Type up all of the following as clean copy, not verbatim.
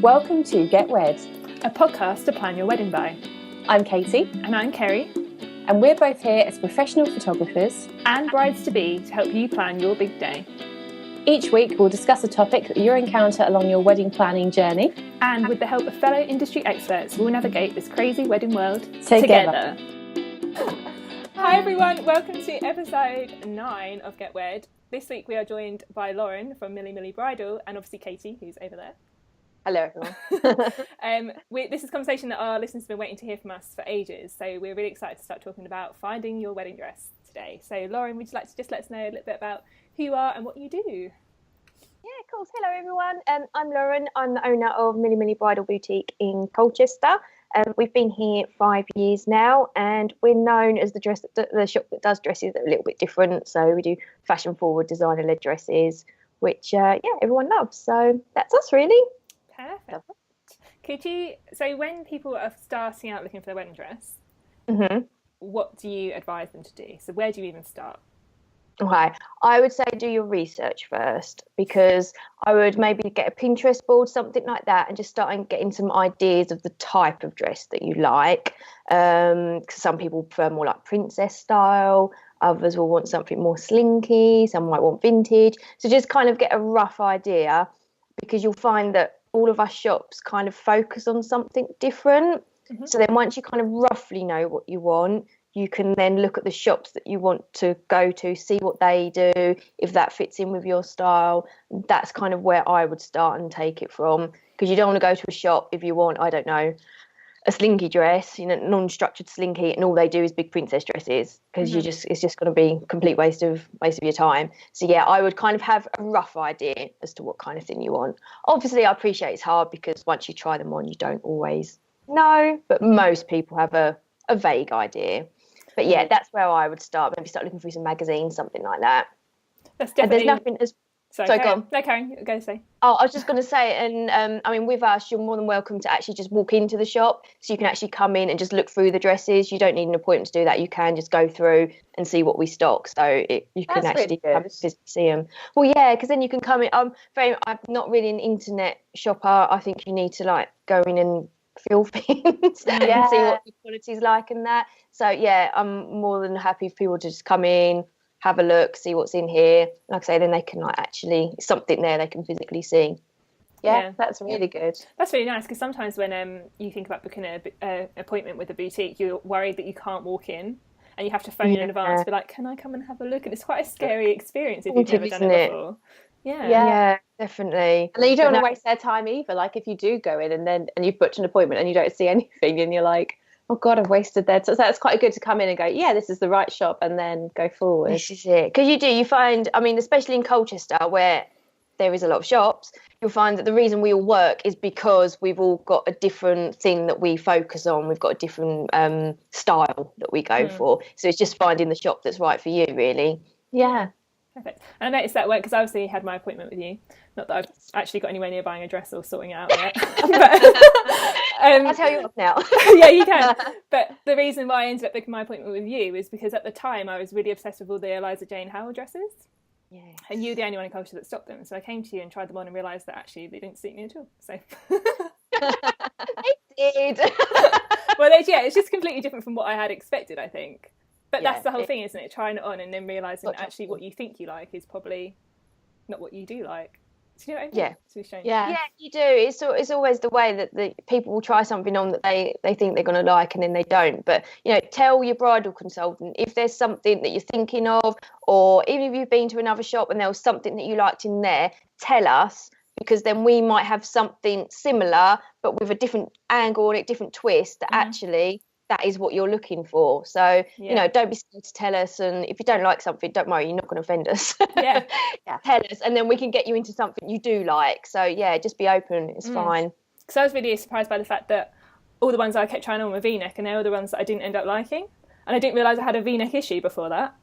Welcome to Get Wed, a podcast to plan your wedding by. I'm Katie. And I'm Kerry. And we're both here as professional photographers and brides-to-be to help you plan your big day. Each week we'll discuss a topic that you'll encounter along your wedding planning journey. And with the help of fellow industry experts, we'll navigate this crazy wedding world together. Hi everyone, welcome to episode 9 of Get Wed. This week we are joined by Lauren from MiliMili Bridal and obviously Katie, who's over there. Hello everyone. This is a conversation that our listeners have been waiting to hear from us for ages, so we're really excited to start talking about finding your wedding dress today. So Lauren, would you like to just let us know a little bit about who you are and what you do? Yeah, of course. Hello everyone. I'm Lauren. I'm the owner of MiliMili Bridal Boutique in Colchester. We've been here 5 years now, and we're known as the shop that does dresses that are a little bit different. So we do fashion-forward, designer-led dresses, which everyone loves. So that's us, really. Perfect. So when people are starting out looking for their wedding dress, what do you advise them to do? So where do you even start? Okay, I would say do your research first, because I would maybe get a Pinterest board, something like that, and just start getting some ideas of the type of dress that you like. Because some people prefer more like princess style, others will want something more slinky, some might want vintage. So just kind of get a rough idea, because you'll find that all of our shops kind of focus on something different. So then once you kind of roughly know what you want, you can then look at the shops that you want to go to, see what they do, if that fits in with your style. That's kind of where I would start and take it from, because you don't want to go to a shop if you want, I don't know, a slinky dress, non-structured slinky, and all they do is big princess dresses, because it's just going to be a complete waste of your time. So yeah, I would kind of have a rough idea as to what kind of thing you want. Obviously, I appreciate it's hard because once you try them on, you don't always know, but most people have a vague idea. But yeah, that's where I would start. Maybe start looking through some magazines, something like that. That's definitely. There's nothing as. Sorry, go on. No, Karen, go say. Oh, I was just going to say, and I mean, with us, you're more than welcome to actually just walk into the shop. So you can actually come in and just look through the dresses. You don't need an appointment to do that. You can just go through and see what we stock. So you can actually come and see them. Well, yeah, because then you can come in. I'm not really an internet shopper. I think you need to go in and feel things and see what the quality's like and that. So yeah, I'm more than happy for people to just come in, have a look, see what's in here. Like I say, then they can actually something there they can physically see. Yeah, that's really good. That's really nice, because sometimes when you think about booking an appointment with a boutique, you're worried that you can't walk in and you have to phone in advance, be like, can I come and have a look? And it's quite a scary experience if you've never done it before. Yeah, definitely. And then you don't want to waste their time either. Like if you do go in and you've booked an appointment and you don't see anything and you're like, oh God, I've wasted their time. So that's quite good to come in and go, yeah, this is the right shop, and then go forward. This is it. Because you find, I mean, especially in Colchester where there is a lot of shops, you'll find that the reason we all work is because we've all got a different thing that we focus on. We've got a different style that we go for. So it's just finding the shop that's right for you, really. Yeah. Perfect. And I noticed that work because I obviously had my appointment with you. Not that I've actually got anywhere near buying a dress or sorting it out yet. I'll tell you off now. Yeah, you can. But the reason why I ended up booking my appointment with you is because at the time I was really obsessed with all the Eliza Jane Howell dresses. Yeah. And you were the only one in Colchester that stocked them. So I came to you and tried them on and realised that actually they didn't suit me at all. So they did. Well, it's just completely different from what I had expected, I think. But that's the whole thing, isn't it? Trying it on and then realising that actually what you think you like is probably not what you do like. Do you know what I mean? Yeah. It's a shame. Yeah, you do. It's always the way that the people will try something on that they think they're going to like and then they don't. But, tell your bridal consultant if there's something that you're thinking of, or even if you've been to another shop and there was something that you liked in there, tell us, because then we might have something similar but with a different angle and a different twist that actually that is what you're looking for. So, don't be scared to tell us. And if you don't like something, don't worry, you're not going to offend us. Yeah. Tell us, and then we can get you into something you do like. So, yeah, just be open. It's fine. Because I was really surprised by the fact that all the ones I kept trying on were V-neck, and they were the ones that I didn't end up liking. And I didn't realise I had a V-neck issue before that.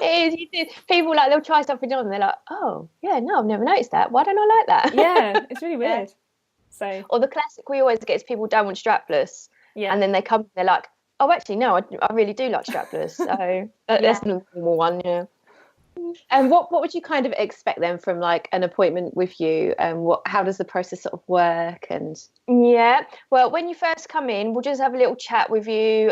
It is. You do. People they'll try something on and they're like, oh, yeah, no, I've never noticed that. Why don't I like that? Yeah, it's really weird. So, or the classic we always get is people don't want strapless, and then they come, they're like, oh, actually, no, I really do like strapless. So that's the normal one, And what would you kind of expect then from like an appointment with you? And how does the process sort of work? And Yeah, well, when you first come in, we'll just have a little chat with you,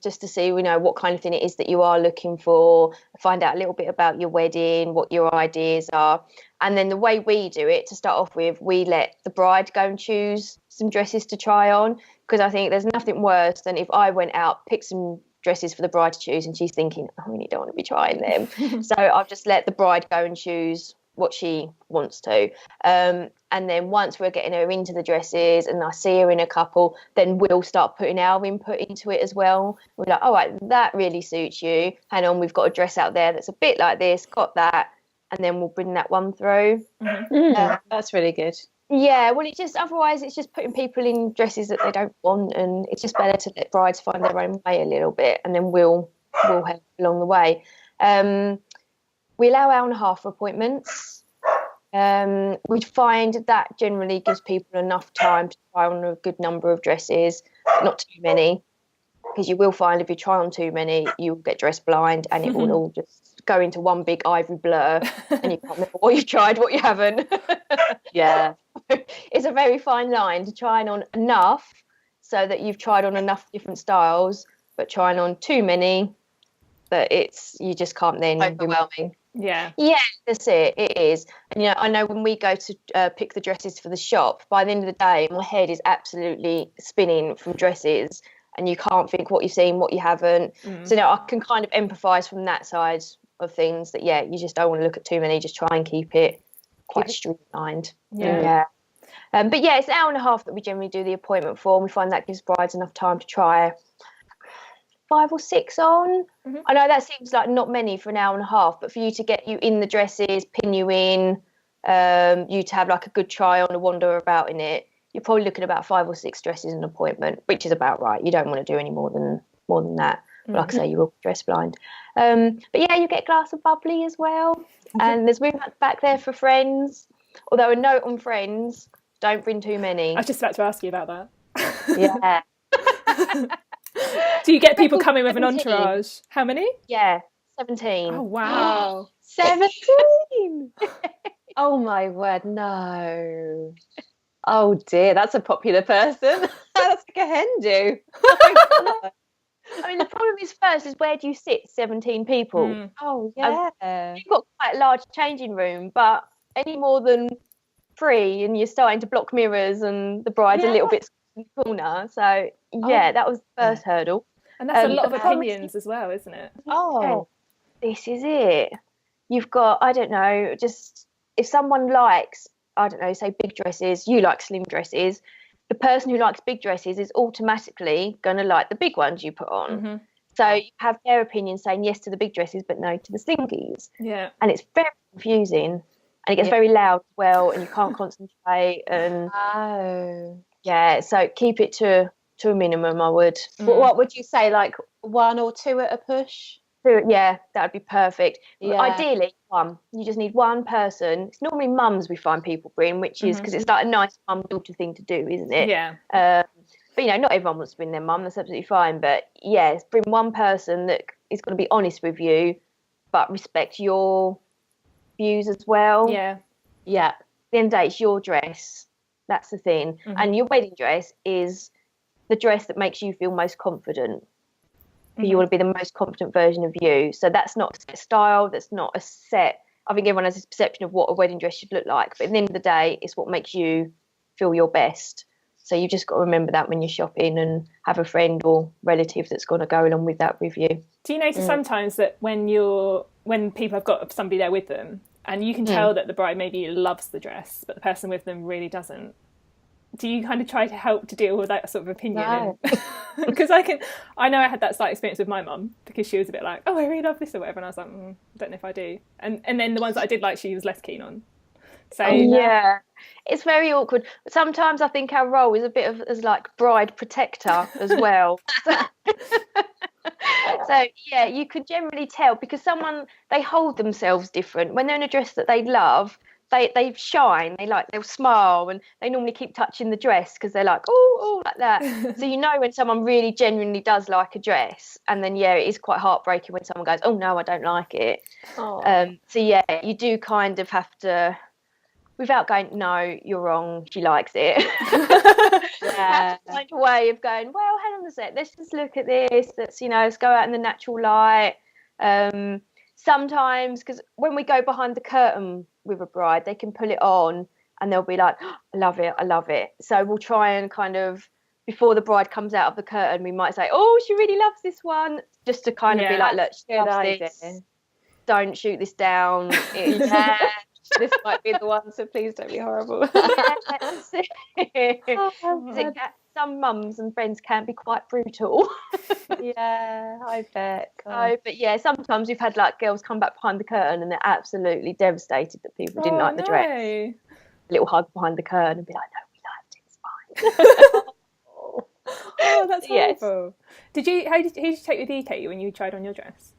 just to see, what kind of thing it is that you are looking for, find out a little bit about your wedding, what your ideas are. And then the way we do it, to start off with, we let the bride go and choose some dresses to try on, because I think there's nothing worse than if I went out, picked some dresses for the bride to choose, and she's thinking, I really don't want to be trying them. So I'll just let the bride go and choose what she wants to. And then once we're getting her into the dresses and I see her in a couple, then we'll start putting our input into it as well. We're like, all right, that really suits you. Hang on, we've got a dress out there that's a bit like this, got that. And then we'll bring that one through. that's really good. Yeah, well, otherwise it's just putting people in dresses that they don't want, and it's just better to let brides find their own way a little bit, and then we'll help along the way. We allow 1.5 hours for appointments. We find that generally gives people enough time to try on a good number of dresses, not too many, because you will find if you try on too many, you'll get dress blind and it will all just go into one big ivory blur and you can't remember what you've tried, what you haven't. Yeah. It's a very fine line to trying on enough so that you've tried on enough different styles, but trying on too many that you just can't then overwhelming. Yeah, that's it. It is. And I know when we go to pick the dresses for the shop, by the end of the day my head is absolutely spinning from dresses, and you can't think what you've seen, what you haven't. So I can kind of empathise from that side of things, that you just don't want to look at too many, just try and keep it quite streamlined. But it's 1.5 hours that we generally do the appointment for, and we find that gives brides enough time to try 5 or 6 on. I know that seems like not many for 1.5 hours, but for you to get you in the dresses, pin you in, you to have like a good try on, a wander about in it, you're probably looking at about 5 or 6 dresses an appointment, which is about right. You don't want to do any more than that. But like I say, you will be dress blind. But you get a glass of bubbly as well, and there's room back there for friends. Although a note on friends, don't bring too many. I was just about to ask you about that. Yeah. Do you get people coming with an entourage? How many? Yeah, 17. Oh, wow. 17! Oh, my word, no. Oh, dear, that's a popular person. That's like a hen do. Oh, I mean, the problem is where do you sit 17 people? Oh, yeah. You've got quite a large changing room, but any more than 3 and you're starting to block mirrors and the bride's a little bit in the corner. So, that was the first hurdle. And that's a lot of opinions as well, isn't it? Oh, this is it. You've got, I don't know, just if someone likes, I don't know, say big dresses, you like slim dresses, the person who likes big dresses is automatically going to like the big ones you put on. So you have their opinion saying yes to the big dresses but no to the slinkies. Yeah. And it's very confusing, and it gets very loud as well, and you can't concentrate. And so keep it to a minimum, I would. What would you say, like 1 or 2 at a push? Yeah, that would be perfect. Yeah. Ideally, 1. You just need 1 person. It's normally mums we find people bring, which is because it's like a nice mum-daughter thing to do, isn't it? Yeah. But, not everyone wants to bring their mum. That's absolutely fine. But, bring 1 person that is going to be honest with you but respect your views as well. Yeah. Yeah. At the end of the day, it's your dress. That's the thing. And your wedding dress is the dress that makes you feel most confident. You want to be the most confident version of you. So that's not a set style. That's not a set. I think everyone has this perception of what a wedding dress should look like. But at the end of the day, it's what makes you feel your best. So you just got to remember that when you're shopping, and have a friend or relative that's going to go along with that with you. Do you notice sometimes that when people have got somebody there with them, and you can tell that the bride maybe loves the dress, but the person with them really doesn't? Do you kind of try to help to deal with that sort of opinion? No. Because I know I had that slight experience with my mum, because she was a bit like, oh, I really love this or whatever, and I was like, I don't know if I do. And then the ones that I did like, she was less keen on. So it's very awkward. But sometimes I think our role is a bit of as like bride protector as well. So you could generally tell, because they hold themselves different when they're in a dress that they love. they shine, they'll smile, and they normally keep touching the dress because they're like, oh, like that. So you know when someone really genuinely does like a dress, and then it is quite heartbreaking when someone goes, oh no, I don't like it. So yeah, you do kind of have to, without going, no, you're wrong, she likes it. Have to find a way of going, well, hang on a sec, let's just look at this. Let's go out in the natural light. Sometimes, because when we go behind the curtain with a bride, they can pull it on and they'll be like, oh, I love it. So we'll try and kind of, before the bride comes out of the curtain, we might say, oh, she really loves this one, just to kind of be like, look, she loves this. Don't shoot this down. This might be the one, so please don't be horrible. Some mums and friends can be quite brutal. Yeah, I bet. But yeah, sometimes we've had like girls come back behind the curtain and they're absolutely devastated that people didn't like the dress. A little hug behind the curtain and be like, no, we liked it, it's fine. Oh, that's horrible. Who did you take with you when you tried on your dress?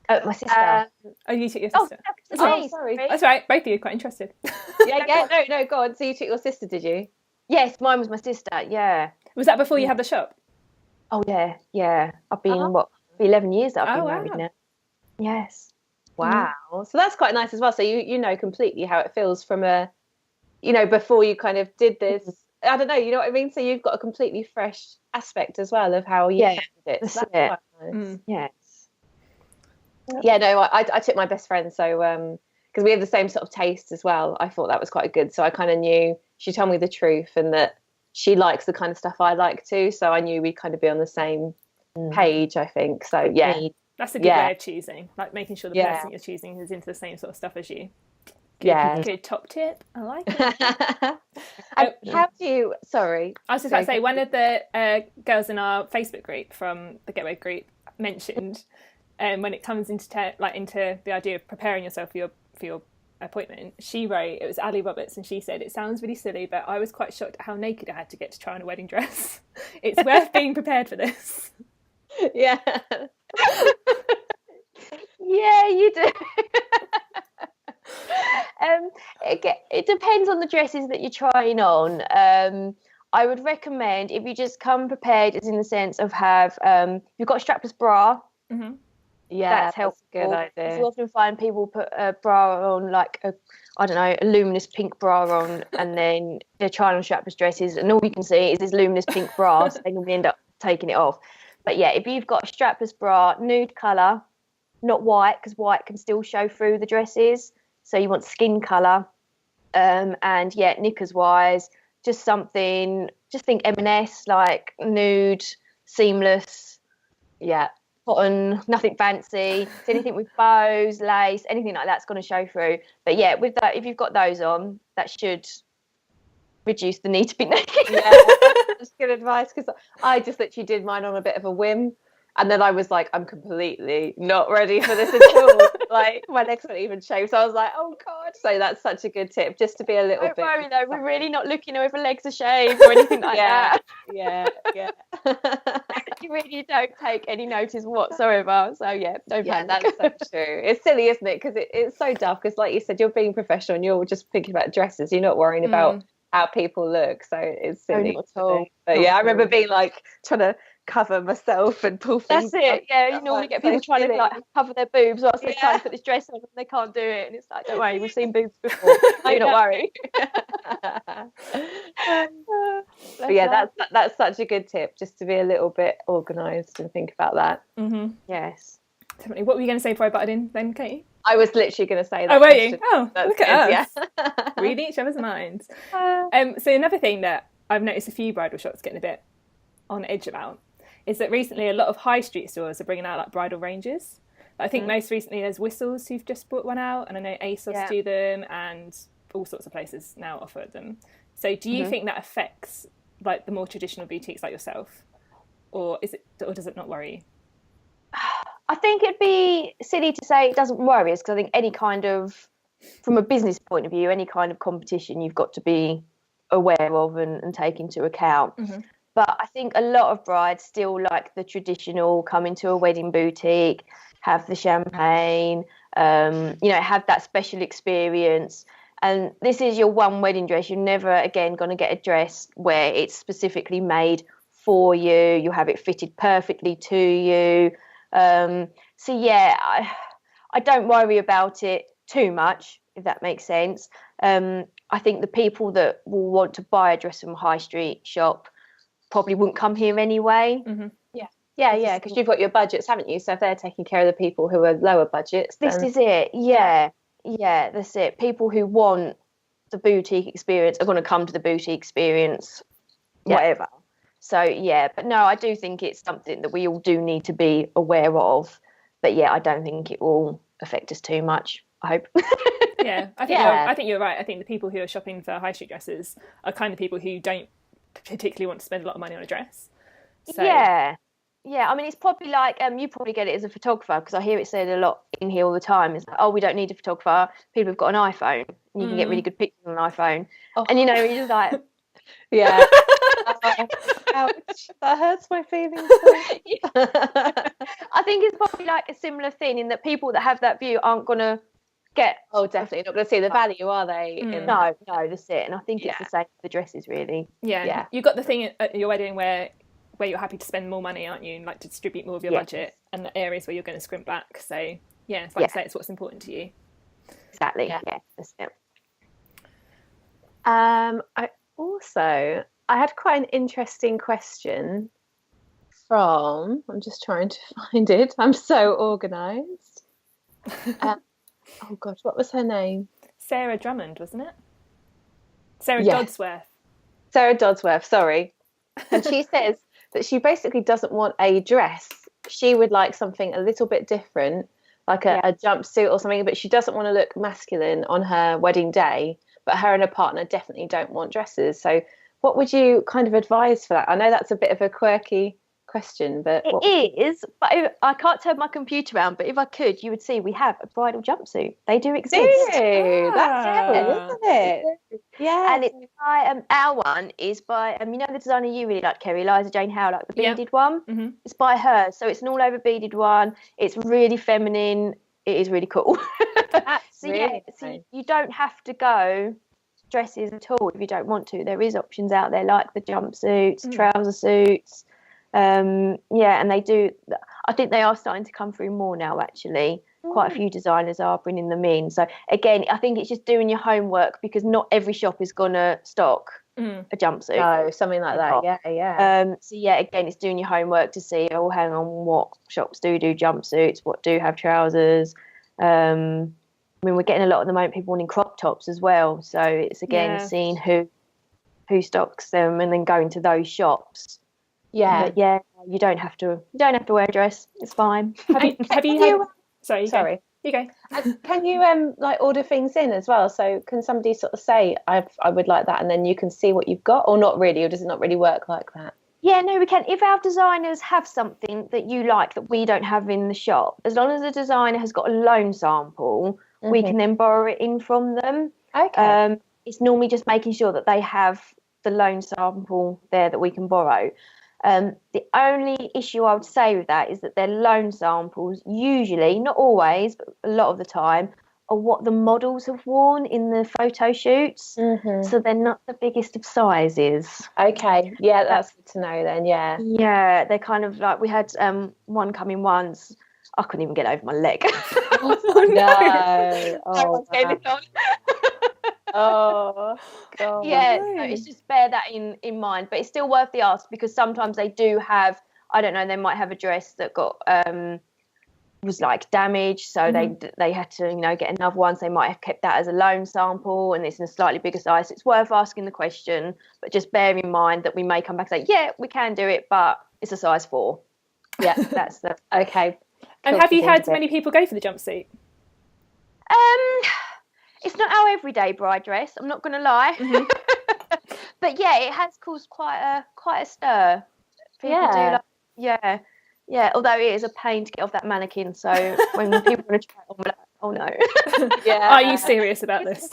My sister. You took your sister. Oh, sorry. That's right. Both of you are quite interested. No, go on. So you took your sister, did you? Yes, mine was my sister. Yeah. Was that before you had the shop? Oh yeah. I've been 11 years that I've been married now. Yes. Wow. So that's quite nice as well. So you know completely how it feels from before you kind of did this. I don't know. You know what I mean? So you've got a completely fresh aspect as well of how you handled it. So that's quite nice. Yes. Yeah, no, I took my best friend, so because we have the same sort of taste as well. I thought that was quite good, so I kind of knew she told me the truth and that she likes the kind of stuff I like too, so I knew we'd kind of be on the same page, I think. So yeah, that's a good way of choosing, like making sure the person you're choosing is into the same sort of stuff as you. Good top tip. I like it. How do you? Sorry, I was just about to say, one of the girls in our Facebook group from the Get Wed group mentioned. When it comes into the idea of preparing yourself for your appointment, she wrote, it was Ali Roberts, and she said, it sounds really silly, but I was quite shocked at how naked I had to get to try on a wedding dress. It's worth being prepared for this. Yeah. Yeah, you do. It depends on the dresses that you're trying on. I would recommend, if you just come prepared, as in the sense of you've got a strapless bra. Mm-hmm. Yeah, that's helpful. Good idea. You often find people put a bra on, like a luminous pink bra on, and then they're trying on strapless dresses, and all you can see is this luminous pink bra, so they can end up taking it off. But yeah, if you've got a strapless bra, nude colour, not white, because white can still show through the dresses, so you want skin colour. And yeah, knickers wise, just think M&S, like nude, seamless. Yeah. Cotton, nothing fancy. So anything with bows, lace, anything like that's going to show through. But yeah, with that, if you've got those on, that should reduce the need to be naked. Yeah, that's good advice, because I just literally did mine on a bit of a whim, and then I was like, I'm completely not ready for this at all. Like my legs weren't even shaved, so I was like, oh god. So that's such a good tip, just to be a little bit. Don't worry though, we're really not looking over legs are shaved or anything like that. Yeah. You really don't take any notice whatsoever. So yeah, don't panic. That's so true. It's silly, isn't it? Because it's so daft. Because like you said, you're being professional and you're just thinking about dresses. You're not worrying about how people look. So it's silly. Not at all. But I remember being like trying to cover myself and pull things. That's it. Yeah, you normally get people trying to like cover their boobs whilst they're trying to put this dress on and they can't do it, and it's like, don't worry, we've seen boobs before. Do not worry. But yeah, that's such a good tip, just to be a little bit organised and think about that. Mm-hmm. Yes. Definitely. What were you going to say before I butted in then, Katie? I was literally going to say that. Oh, were you? Oh, look good, at us. Yeah. Reading each other's minds. So another thing that I've noticed a few bridal shops getting a bit on edge about is that recently a lot of high street stores are bringing out like bridal ranges. I think most recently there's Whistles who've just brought one out, and I know ASOS do them, and all sorts of places now offer them. So do you think that affects like the more traditional boutiques like yourself, or does it not worry you? I think it'd be silly to say it doesn't worry us, because I think any kind of, from a business point of view, any kind of competition you've got to be aware of and take into account. But I think a lot of brides still like the traditional, come into a wedding boutique, have the champagne, have that special experience. And this is your one wedding dress. You're never again going to get a dress where it's specifically made for you. You have it fitted perfectly to you. So yeah, I don't worry about it too much, if that makes sense. I think the people that will want to buy a dress from a high street shop probably wouldn't come here anyway. Mm-hmm. Yeah, because you've got your budgets, haven't you? So if they're taking care of the people who are lower budgets, then... This is it. Yeah, that's it. People who want the boutique experience are going to come to the boutique experience, whatever. So yeah, but no, I do think it's something that we all do need to be aware of. But yeah, I don't think it will affect us too much, I hope. I think you're right. I think the people who are shopping for high street dresses are kind of people who don't particularly want to spend a lot of money on a dress. So... Yeah, I mean, it's probably like, you probably get it as a photographer, because I hear it said a lot in here all the time. It's like, oh, we don't need a photographer. People have got an iPhone. And you can get really good pictures on an iPhone. Oh. And, you're just like... Yeah. Ouch. That hurts my feelings. I think it's probably like a similar thing in that people that have that view aren't going to get... Oh, definitely not going to see the value, are they? No, that's it. And I think it's the same with the dresses, really. Yeah. You've got the thing at your wedding where you're happy to spend more money, aren't you, and like to distribute more of your budget, and the areas where you're going to scrimp back. So yeah, it's like I say, it's what's important to you. Exactly. Yeah, that's it. I had quite an interesting question from... I'm just trying to find it. I'm so organised. Oh God, what was her name? Sarah Drummond, wasn't it? Sarah Dodsworth. Sarah Dodsworth, sorry. And she says that she basically doesn't want a dress. She would like something a little bit different, like a jumpsuit or something, but she doesn't want to look masculine on her wedding day. But her and her partner definitely don't want dresses. So what would you kind of advise for that? I know that's a bit of a quirky question, but... It is, but I can't turn my computer around, but if I could, you would see we have a bridal jumpsuit. They do exist. That's cool, isn't it? Yeah. And it's by, our one is by, you know the designer you really like, Kerry, Eliza Jane Howe, like the beaded one? Mm-hmm. It's by her, so it's an all over beaded one. It's really feminine. It is really cool. So you don't have to go dresses at all if you don't want to. There is options out there like the jumpsuits, trouser suits. And they do... I think they are starting to come through more now, actually. Quite a few designers are bringing them in. So again, I think it's just doing your homework, because not every shop is going to stock a jumpsuit. No, something like that. Yeah. So again, it's doing your homework to see, oh, hang on, what shops do jumpsuits, what do have trousers. I mean, we're getting a lot at the moment, people wanting crop tops as well. So it's again seeing who stocks them and then going to those shops. Yeah, but you don't have to wear a dress. It's fine. Have you Sorry. You go. Can you like order things in as well? So can somebody sort of say, I would like that, and then you can see what you've got, or not really, or does it not really work like that? Yeah, no, we can. If our designers have something that you like that we don't have in the shop, as long as the designer has got a loan sample, we can then borrow it in from them. Okay. It's normally just making sure that they have the loan sample there that we can borrow. The only issue I would say with that is that their loan samples usually, not always, but a lot of the time, are what the models have worn in the photo shoots. So they're not the biggest of sizes. Okay. Yeah, that's good to know then, yeah. Yeah, they're kind of like, we had one come in once, I couldn't even get over my leg. Oh, no. Oh, wow. Oh, God. Yeah, so it's just bear that in mind. But it's still worth the ask, because sometimes they do have, I don't know, they might have a dress that got was like damaged, so they had to get another one. So they might have kept that as a loan sample, and it's in a slightly bigger size. So it's worth asking the question, but just bear in mind that we may come back and say, yeah, we can do it, but it's a size 4. Yeah, that's the okay. And have you had many people go for the jumpsuit? It's not our everyday bride dress, I'm not going to lie. But yeah, it has caused quite a stir. People do like, although it is a pain to get off that mannequin, so when people want to try it on, we're like, oh no. Yeah. Are you serious about this?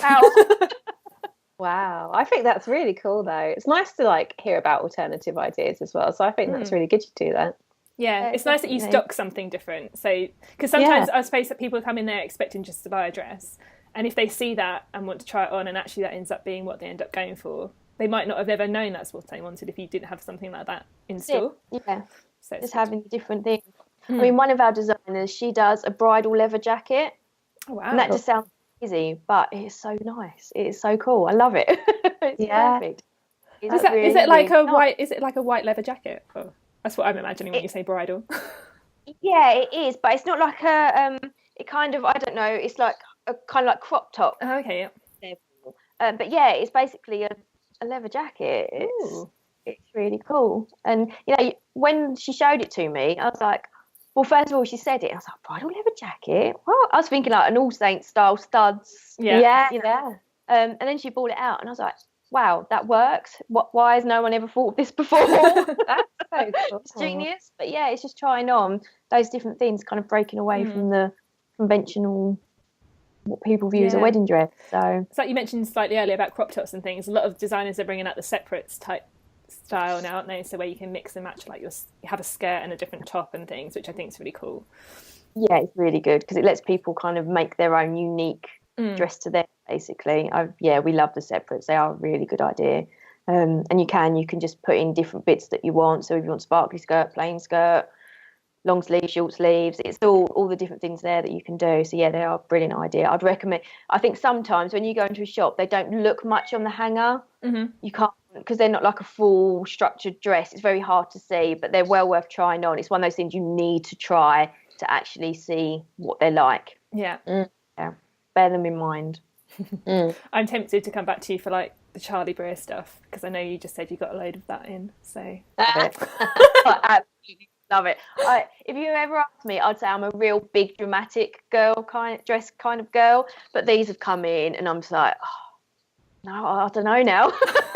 Wow, I think that's really cool though. It's nice to like hear about alternative ideas as well, so I think that's really good to do that. Yeah, it's nice that you stock something different. So, because sometimes I suppose that people come in there expecting just to buy a dress, And if they see that and want to try it on, and actually that ends up being what they end up going for, they might not have ever known that's what they wanted if you didn't have something like that in store. Yeah, so just having different things. I mean, one of our designers, she does a bridal leather jacket. Oh, wow. And that just sounds easy, but it's so nice. It is so cool. I love it. It's perfect. Is it like a white? Is it like a white leather jacket? Oh, that's what I'm imagining when you say bridal. Yeah, it is, but it's not like a it kind of, I don't know. It's like a kind of like crop top. Oh, okay, yeah. But yeah, it's basically a leather jacket. It's really cool. And you know, when she showed it to me, I was like, well, first of all, she said it. I was like, bridal leather jacket? What? I was thinking like an All Saints style studs. Yeah. And then she brought it out, and I was like, wow, that works. Why has no one ever thought of this before? That's so cool. It's genius. But yeah, it's just trying on those different things, kind of breaking away from the conventional, what people view as a wedding dress. So it's like you mentioned slightly earlier about crop tops and things. A lot of designers are bringing out the separates type style now, aren't they? So where you can mix and match, like you have a skirt and a different top and things, which I think is really cool. Yeah, it's really good because it lets people kind of make their own unique dress to them, basically. We love the separates. They are a really good idea. And you can just put in different bits that you want. So if you want sparkly skirt, plain skirt, long sleeves, short sleeves, it's all the different things there that you can do. So yeah, they are a brilliant idea. I'd recommend. I think sometimes when you go into a shop, they don't look much on the hanger. You can't, because they're not like a full structured dress. It's very hard to see, but they're well worth trying on. It's one of those things you need to try to actually see what they're like. Yeah. Bear them in mind. I'm tempted to come back to you for like the Charlie Breer stuff, because I know you just said you got a load of that in. So I absolutely love it. If you ever ask me, I'd say I'm a real big dramatic dress kind of girl, but these have come in and I'm just like, no, I don't know now.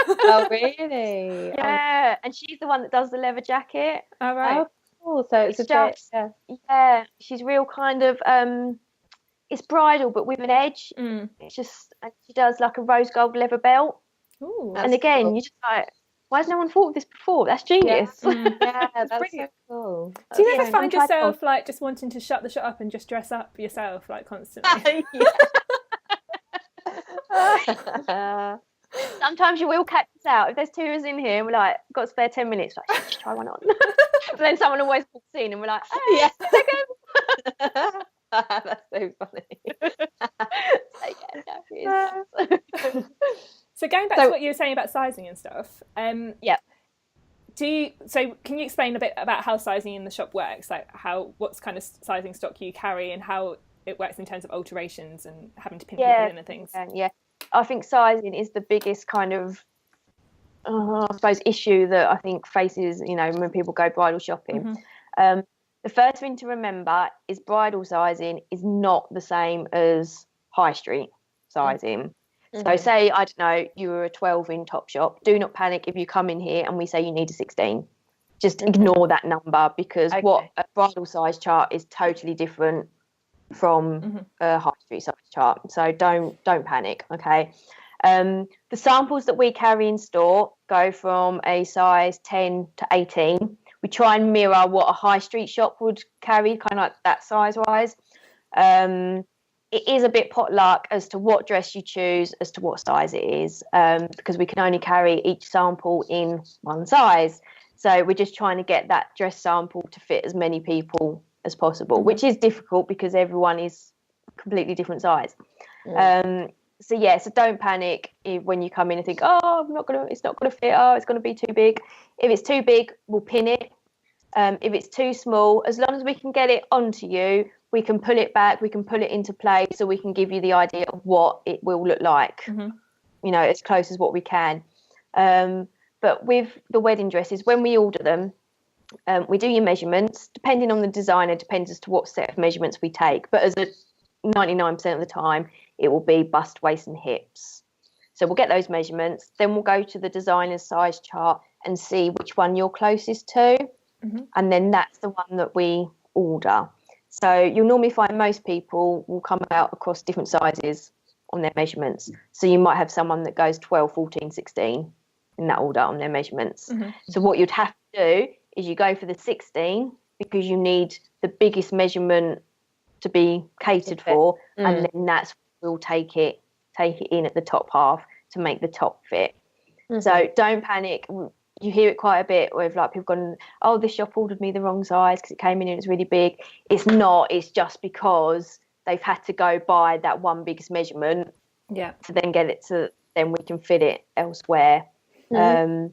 Oh, really? Yeah. And she's the one that does the leather jacket. All right. Oh, cool. So it's just, yeah, she's real kind of, it's bridal, but with an edge. It's just, and she does like a rose gold leather belt. Ooh, and again, you're just like, why has no one thought of this before? That's genius. Yeah, that's so cool. Do you ever find yourself like just wanting to shut the shop up and just dress up yourself like constantly? Sometimes you will catch us out. If there's two of us in here and we're like, got a spare 10 minutes, like, just try one on. But then someone always walks in and we're like, hey, That's so funny. So going back to what you were saying about sizing and stuff, can you explain a bit about how sizing in the shop works, like what's kind of sizing stock you carry and how it works in terms of alterations and having to pin people in and things? Yeah, I think sizing is the biggest kind of I suppose issue that I think faces, when people go bridal shopping. The first thing to remember is bridal sizing is not the same as high street sizing. So say, I don't know, you were a 12 in Topshop. Do not panic if you come in here and we say you need a 16. Just ignore that number, because what a bridal size chart is totally different from a high street size chart. So don't panic, okay? The samples that we carry in store go from a size 10 to 18. We try and mirror what a high street shop would carry, kind of like that size-wise. It is a bit potluck as to what dress you choose, as to what size it is, because we can only carry each sample in one size. So we're just trying to get that dress sample to fit as many people as possible, which is difficult because everyone is completely different size. So don't panic when you come in and think, it's not gonna fit, it's gonna be too big. If it's too big, we'll pin it. If it's too small, as long as we can get it onto you, we can pull it back, we can pull it into place, so we can give you the idea of what it will look like, as close as what we can. But with the wedding dresses, when we order them, we do your measurements. Depending on the designer, depends as to what set of measurements we take. But as 99% of the time, it will be bust, waist and hips. So we'll get those measurements. Then we'll go to the designer's size chart and see which one you're closest to. And then that's the one that we order. So you'll normally find most people will come out across different sizes on their measurements. So you might have someone that goes 12, 14, 16 in that order on their measurements. So what you'd have to do is you go for the 16 because you need the biggest measurement to be catered for, and then that's we'll take it in at the top half to make the top fit. So don't panic. You hear it quite a bit with like people going, oh, this shop ordered me the wrong size because it came in and it's really big. It's not. It's just because they've had to go by that one biggest measurement to then get it to, then we can fit it elsewhere. But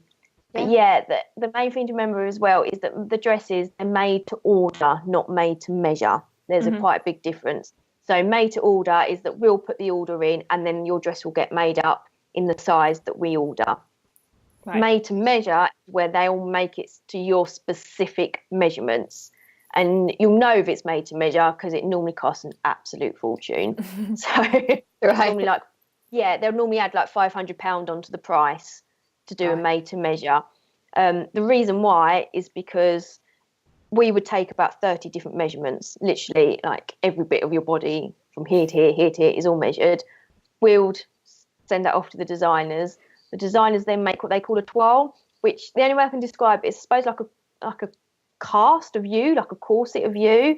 the main thing to remember as well is that the dresses are made to order, not made to measure. There's a quite big difference. So made to order is that we'll put the order in and then your dress will get made up in the size that we order. Right. Made to measure is where they'll make it to your specific measurements. And you'll know if it's made to measure because it normally costs an absolute fortune. So normally they'll normally add like £500 onto the price to do a made to measure. The reason why is because we would take about 30 different measurements, literally like every bit of your body from here to here, here to here is all measured. We'll send that off to the designers. The designers then make what they call a toile, which the only way I can describe it is, I suppose, like a cast of you, like a corset of you.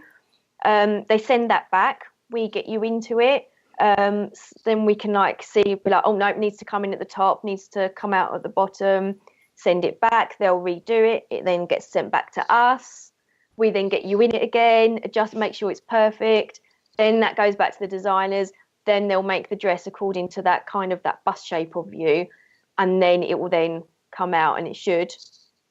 They send that back. We get you into it. Then we can be like, oh no, it needs to come in at the top, needs to come out at the bottom. Send it back. They'll redo it. It then gets sent back to us. We then get you in it again, adjust, make sure it's perfect. Then that goes back to the designers. Then they'll make the dress according to that kind of that bust shape of you. And then it will then come out and it should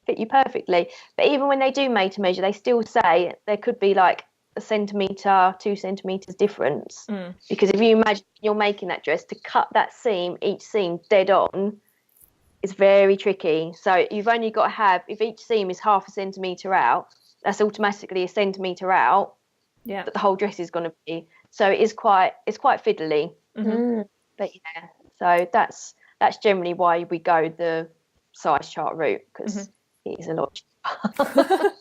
fit you perfectly. But even when they do made to measure, they still say there could be like a centimetre, 2 centimetres difference. Because if you imagine you're making that dress, to cut that seam, each seam dead on, is very tricky. So you've only got to have, if each seam is half a centimetre out, that's automatically a centimetre out that the whole dress is going to be. So it's quite fiddly. But yeah, so that's generally why we go the size chart route, because it is a lot cheaper.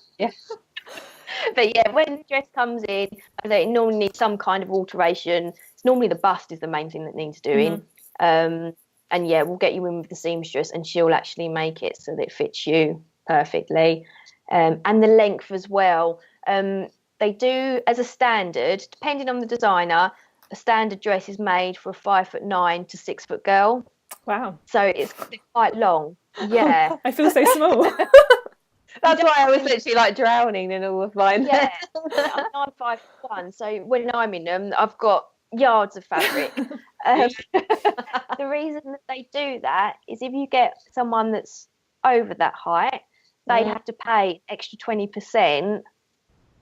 But yeah, when the dress comes in, it normally needs some kind of alteration. It's normally the bust is the main thing that needs doing. And yeah, we'll get you in with the seamstress and she'll actually make it so that it fits you perfectly. And the length as well. They do, as a standard, depending on the designer, a standard dress is made for a 5'9" to 6 foot girl. Wow. So it's quite long. Yeah. I feel so small. That's why I was literally like drowning in all of mine. Yeah. I'm 5'1", so when I'm in them, I've got yards of fabric. The reason that they do that is if you get someone that's over that height, they have to pay extra 20%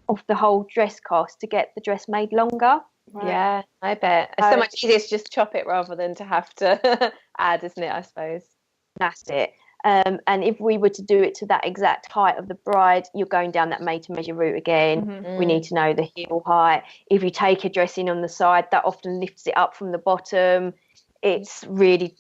of the whole dress cost to get the dress made longer. Right. Yeah, I bet. It's so much easier to just chop it rather than to have to add, isn't it, I suppose? That's it. And if we were to do it to that exact height of the bride, you're going down that made to measure route again. We need to know the heel height. If you take a dress in on the side, that often lifts it up from the bottom. It's really,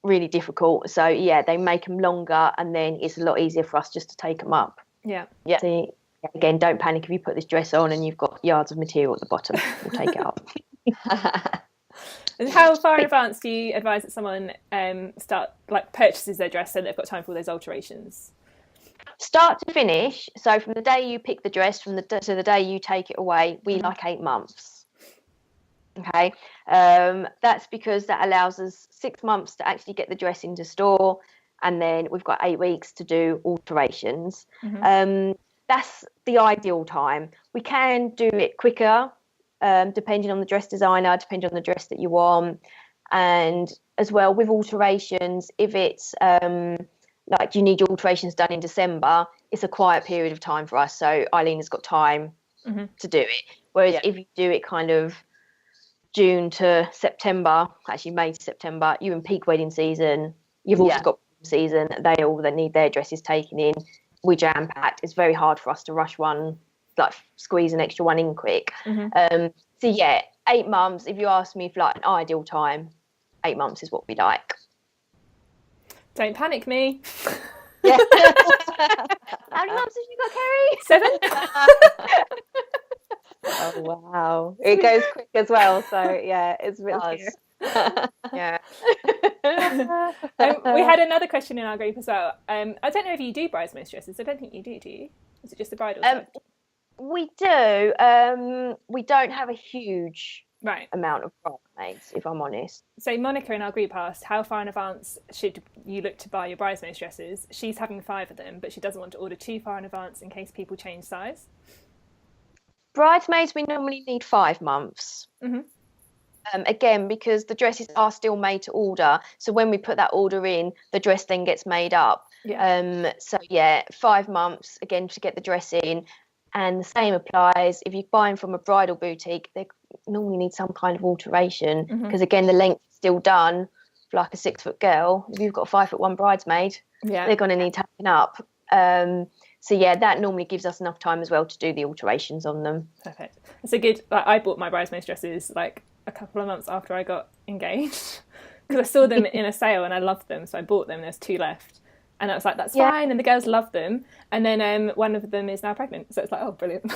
really difficult. So yeah, they make them longer and then it's a lot easier for us just to take them up. Yeah. So, again, don't panic if you put this dress on and you've got yards of material at the bottom. We'll take it up. And how far in advance do you advise that someone purchases their dress so they've got time for all those alterations? Start to finish. So from the day you pick the dress to the day you take it away, we like 8 months. Okay, that's because that allows us 6 months to actually get the dress into store, and then we've got 8 weeks to do alterations. That's the ideal time. We can do it quicker, depending on the dress designer, depending on the dress that you want. And as well with alterations, if it's like you need your alterations done in December, it's a quiet period of time for us. So Eileen has got time to do it. Whereas if you do it kind of June to September, actually May to September, you're in peak wedding season. You've also got season. They need their dresses taken in. We jam packed. It's very hard for us to rush one, like squeeze an extra one in quick. So yeah, 8 months. If you ask me for like an ideal time, 8 months is what we like. Don't panic me. Yeah. How many months have you got, Kerry? 7. Oh wow, it goes quick as well. So yeah, it's really yeah. We had another question in our group as well. I don't know if you do bridesmaid dresses. I don't think you do. Do you? Is it just the bridal side? We do. We don't have a huge amount of bridesmaids, if I'm honest. So Monica in our group asked, how far in advance should you look to buy your bridesmaids dresses? She's having 5 of them, but she doesn't want to order too far in advance in case people change size. Bridesmaids, we normally need 5 months. Again, because the dresses are still made to order. So when we put that order in, the dress then gets made up. 5 months, again, to get the dress in. And the same applies if you're buying from a bridal boutique, they normally need some kind of alteration because, again, the length is still done for like a 6-foot girl. If you've got a 5'1" bridesmaid, they're going to need tapping up. That normally gives us enough time as well to do the alterations on them. Perfect. It's a good, I bought my bridesmaids dresses like a couple of months after I got engaged because I saw them in a sale and I loved them, so I bought them. There's 2 left. And I was like, that's fine. And the girls love them. And then one of them is now pregnant. So it's like, oh, brilliant.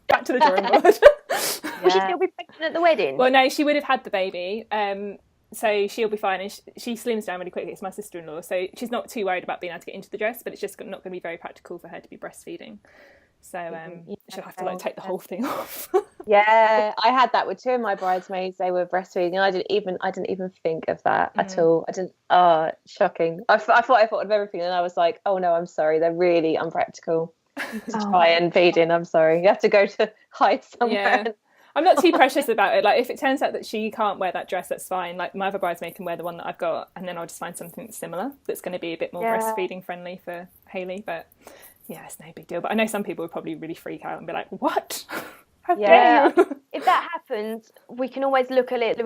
Back to the drawing board. Will she still be pregnant at the wedding? Well, no, she would have had the baby. So she'll be fine. And she slims down really quickly. It's my sister-in-law. So she's not too worried about being able to get into the dress, but it's just not going to be very practical for her to be breastfeeding. So she'll have to take the whole thing off. I had that with 2 of my bridesmaids. They were breastfeeding, and I didn't even think of that at all. I didn't. Oh, shocking! I thought of everything, and I was like, oh no, I'm sorry. They're really unpractical to try and feed in. I'm sorry. You have to go to hide somewhere. Yeah. I'm not too precious about it. Like, if it turns out that she can't wear that dress, that's fine. Like, my other bridesmaid can wear the one that I've got, and then I'll just find something similar that's going to be a bit more breastfeeding friendly for Hayley. But yeah, it's no big deal. But I know some people would probably really freak out and be like, what? How dare you? If that happens, we can always look at it.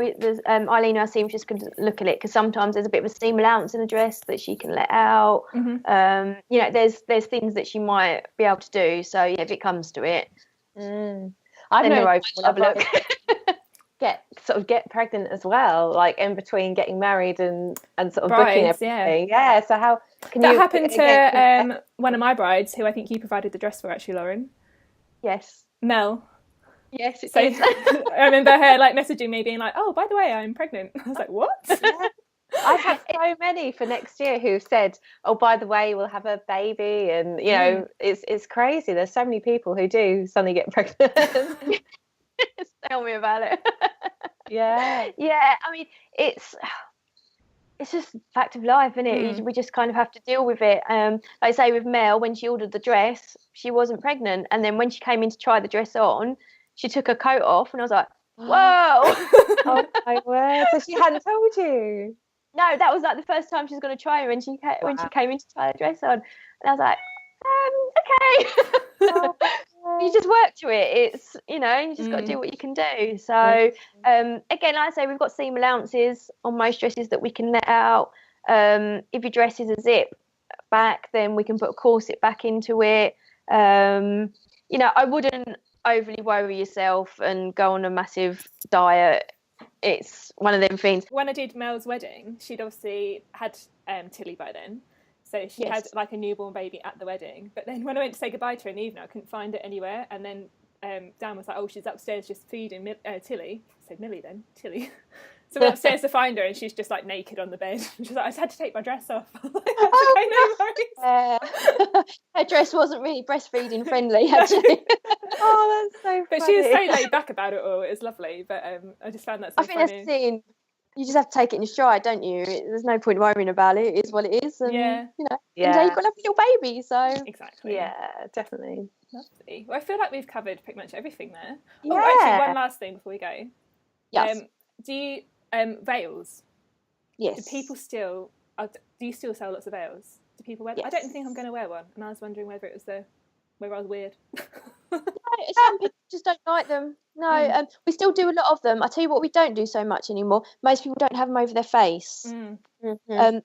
Eileen, our seamstress, can look at it because sometimes there's a bit of a seam allowance in a dress that she can let out. There's things that she might be able to do. So yeah, if it comes to it, I've known we'll have a look. get pregnant as well, like in between getting married and sort of booking everything. Yeah. So how can that happened to one of my brides, who I think you provided the dress for, actually, Lauren? Yes. Mel. Yes, it is. I remember her messaging me being like, oh, by the way, I'm pregnant. I was like, what? I've had so many for next year who've said, oh, by the way, we'll have a baby. And, it's crazy. There's so many people who do suddenly get pregnant. Tell me about it. Yeah. I mean, it's just a fact of life, isn't it? We just kind of have to deal with it. Like I say, with Mel, when she ordered the dress, she wasn't pregnant. And then when she came in to try the dress on, she took her coat off and I was like, whoa. Oh, my word. So she hadn't told you? No, that was like the first time she was going to try her when she came in to try the dress on. And I was like, okay. You just work to it. It's, you just got to do what you can do. So, again, like I say, we've got seam allowances on most dresses that we can let out. If your dress is a zip back, then we can put a corset back into it. I wouldn't overly worry yourself and go on a massive diet. It's one of them things. When I did Mel's wedding, she'd obviously had Tilly by then. So she had like a newborn baby at the wedding. But then when I went to say goodbye to her in the evening, I couldn't find it anywhere. And then Dan was like, oh, she's upstairs just feeding Tilly. I said, Millie then, Tilly. So I went upstairs to find her and she's just like naked on the bed. She's like, I just had to take my dress off. I was like, that's okay, no worries. Her dress wasn't really breastfeeding friendly, actually. Oh, that's so funny. But she was so laid back about it all. It was lovely. But I just found that so funny. I think that's the thing. You just have to take it in your stride, don't you? There's no point worrying about it. It is what it is. And, you've got to have a little baby, so... Exactly. Yeah, definitely. Lovely. Well, I feel like we've covered pretty much everything there. Yeah. Oh, actually, one last thing before we go. Yes. Do you... veils? Yes. Do people still... do you still sell lots of veils? Do people wear them? Yes. I don't think I'm going to wear one. And I was wondering whether it was whether I was weird. No, some people just don't like them. No, we still do a lot of them. I tell you what, we don't do so much anymore. Most people don't have them over their face.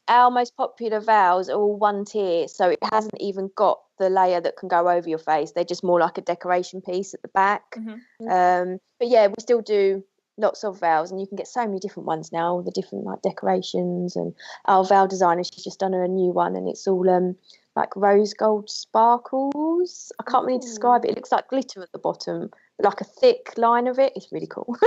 Our most popular veils are all one tier, so it hasn't even got the layer that can go over your face. They're just more like a decoration piece at the back. But yeah, we still do lots of veils, and you can get so many different ones now, all the different like decorations. And our veil designer, she's just done a new one, and it's all like rose gold sparkles. I can't really describe it. It looks like glitter at the bottom, but like a thick line of it. It's really cool.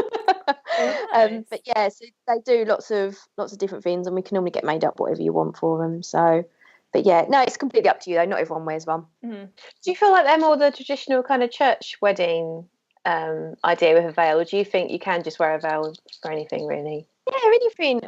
Nice. But yeah, so they do lots of different things, and we can normally get made up whatever you want for them. So, but yeah, no, it's completely up to you though. Not everyone wears one. Do you feel like they're more the traditional kind of church wedding idea with a veil? Or do you think you can just wear a veil for anything, really? Yeah, anything.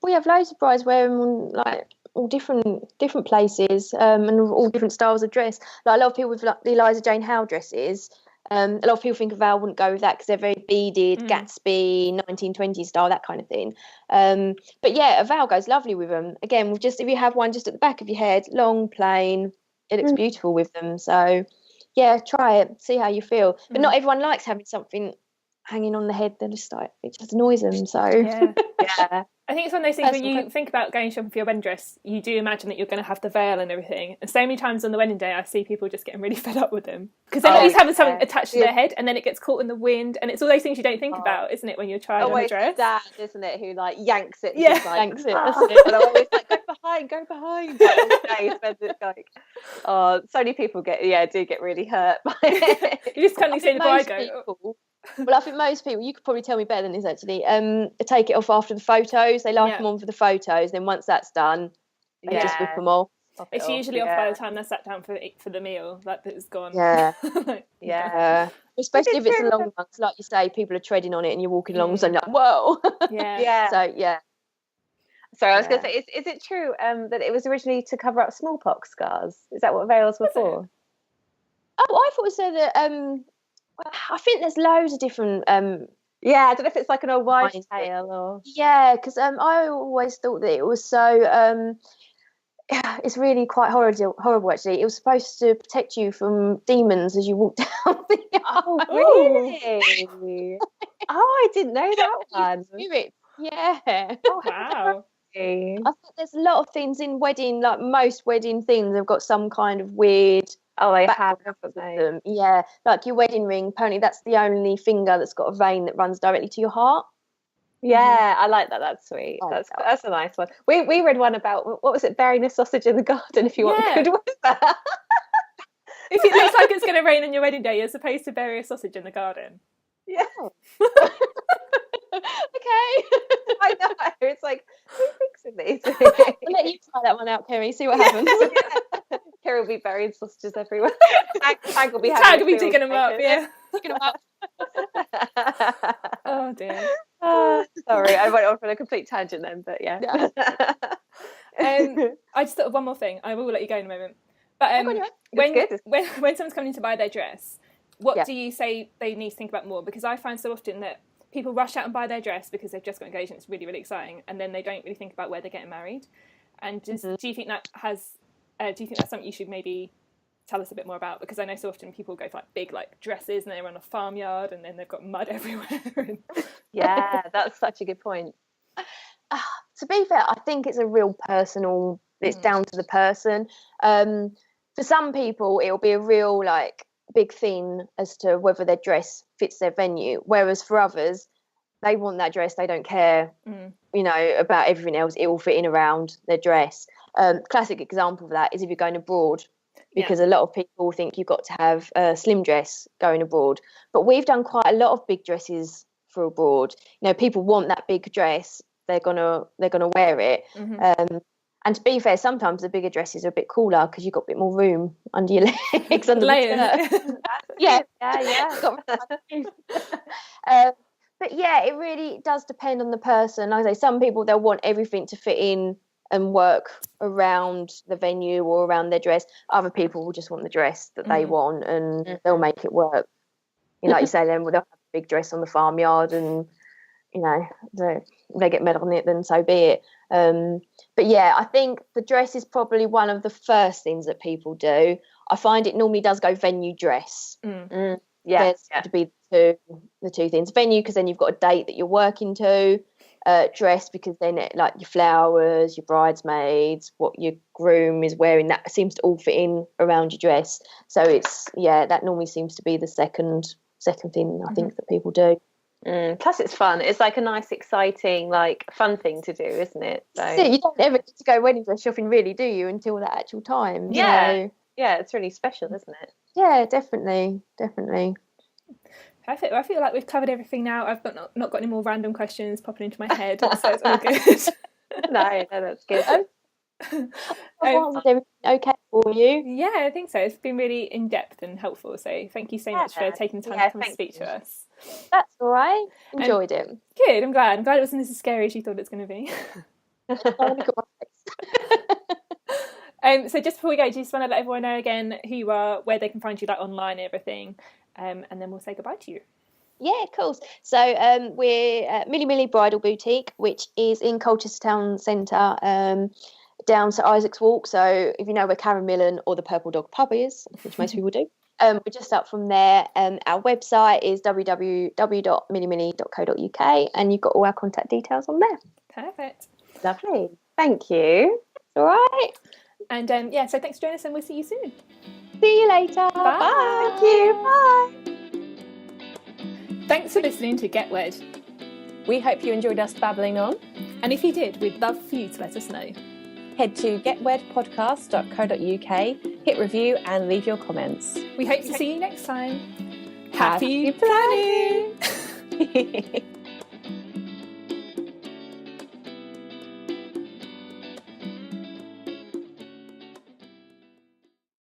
We have loads of brides wearing them on like all different places, and all different styles of dress. Like a lot of people with like the Eliza Jane Howe dresses. A lot of people think a veil wouldn't go with that because they're very beaded, Gatsby, 1920s style, that kind of thing. But yeah, a veil goes lovely with them. Again, with just if you have one just at the back of your head, long, plain, it looks beautiful with them. So yeah, try it, see how you feel. But not everyone likes having something hanging on the head. They're just like, it just annoys them. So yeah. Yeah. I think it's one of those things when you think about going shopping for your wedding dress, you do imagine that you're going to have the veil and everything. And so many times on the wedding day, I see people just getting really fed up with them because they're always having something attached to their head, and then it gets caught in the wind. And it's all those things you don't think about, isn't it, when you're trying on a dress? Dad, isn't it, who like yanks it? Yeah, like, yanks it. That's it. And I'm always like, go behind. Like, all day, it's like, so many people do get really hurt by it. You just kind of see the bride go. Well, I think most people, you could probably tell me better than this actually, take it off after the photos. They like them on for the photos. Then once that's done, they just whip them off. It's usually off by the time they're sat down for the meal. Like it's gone. Yeah. Yeah. Especially if it's a long one. Like you say, people are treading on it and you're walking along and like, whoa. Yeah. So, yeah. Sorry, I was going to say, is it true that it was originally to cover up smallpox scars? Is that what veils were for? Oh, I thought it said that... I think there's loads of different. I don't know if it's like an old wives' tale or. Yeah, because I always thought that it was so. It's really quite horrible. Actually, it was supposed to protect you from demons as you walk down the aisle. Oh, really? I didn't know that one. Spirits. Yeah. Oh, wow. I think there's a lot of things in wedding, like most wedding things, have got some kind of weird. Oh, they have them. Yeah, like your wedding ring. Apparently, that's the only finger that's got a vein that runs directly to your heart. Yeah, I like that. That's sweet. That's a nice one. We read one about what was it? Burying a sausage in the garden. If you want a good one. If it looks like it's going to rain on your wedding day, you're supposed to bury a sausage in the garden. Yeah. Okay. I know. It's like, who thinks of these? I'll let you try that one out, Kerry. See what happens. Kerry will be burying sausages everywhere. Tag will be digging them up. Yeah. Digging them up. Oh dear. Sorry, I went on for a complete tangent then, but yeah. I just thought of one more thing. I will let you go in a moment. But when someone's coming to buy their dress, what do you say they need to think about more? Because I find so often that people rush out and buy their dress because they've just got engaged and it's really, really exciting, and then they don't really think about where they're getting married. And do you think that do you think that's something you should maybe tell us a bit more about? Because I know so often people go for like big like dresses and they're on a farmyard and then they've got mud everywhere. Yeah, that's such a good point. To be fair, I think it's a real personal. It's down to the person. For some people, it'll be a real like big thing as to whether their dress fits their venue, whereas for others, they want that dress, they don't care about everything else, it will fit in around their dress. Classic example of that is if you're going abroad, because a lot of people think you've got to have a slim dress going abroad, but we've done quite a lot of big dresses for abroad. People want that big dress, they're gonna wear it. And to be fair, sometimes the bigger dresses are a bit cooler because you've got a bit more room under your legs. Under layers. Yeah. But yeah, it really does depend on the person. Like I say, some people, they'll want everything to fit in and work around the venue or around their dress. Other people will just want the dress that they want and they'll make it work. Like you say, then they'll have a big dress on the farmyard and, they get mad on it, then so be it. But yeah, I think the dress is probably one of the first things that people do. I find it normally does go venue dress. There's to be the two things. Venue, because then you've got a date that you're working to. Dress, because then like your flowers, your bridesmaids, what your groom is wearing, that seems to all fit in around your dress. So it's that normally seems to be the second thing I think that people do. Plus it's fun. It's like a nice, exciting, like fun thing to do, isn't it? So you don't ever get to go wedding dress shopping, really, do you, until that actual time? Yeah, it's really special, isn't it? Yeah, definitely. Perfect. Well, I feel like we've covered everything now. I've not got any more random questions popping into my head, so it's all good. No, that's good. Okay for you. Yeah, I think so. It's been really in-depth and helpful. So thank you so much for taking time to come and speak to us. That's all right. Enjoyed it. Good. I'm glad. It wasn't as scary as you thought it's going to be. Look at my face. So just before we go, do you just want to let everyone know again who you are, where they can find you, like online and everything, and then we'll say goodbye to you. Yeah, of course. So we're MiliMili Bridal Boutique, which is in Colchester Town Centre, down to Isaac's Walk. So if you know where Karen Millen or the Purple Dog pub is, which most people do, we're just up from there. Our website is www.milimili.co.uk, and you've got all our contact details on there. Perfect. Lovely. Thank you. All right. And so thanks for joining us, and we'll see you soon. See you later. Bye. Thank you. Bye. Thanks for listening to Get Wed. We hope you enjoyed us babbling on. And if you did, we'd love for you to let us know. Head to getwedpodcast.co.uk, hit review and leave your comments. We hope to see you next time. Happy planning!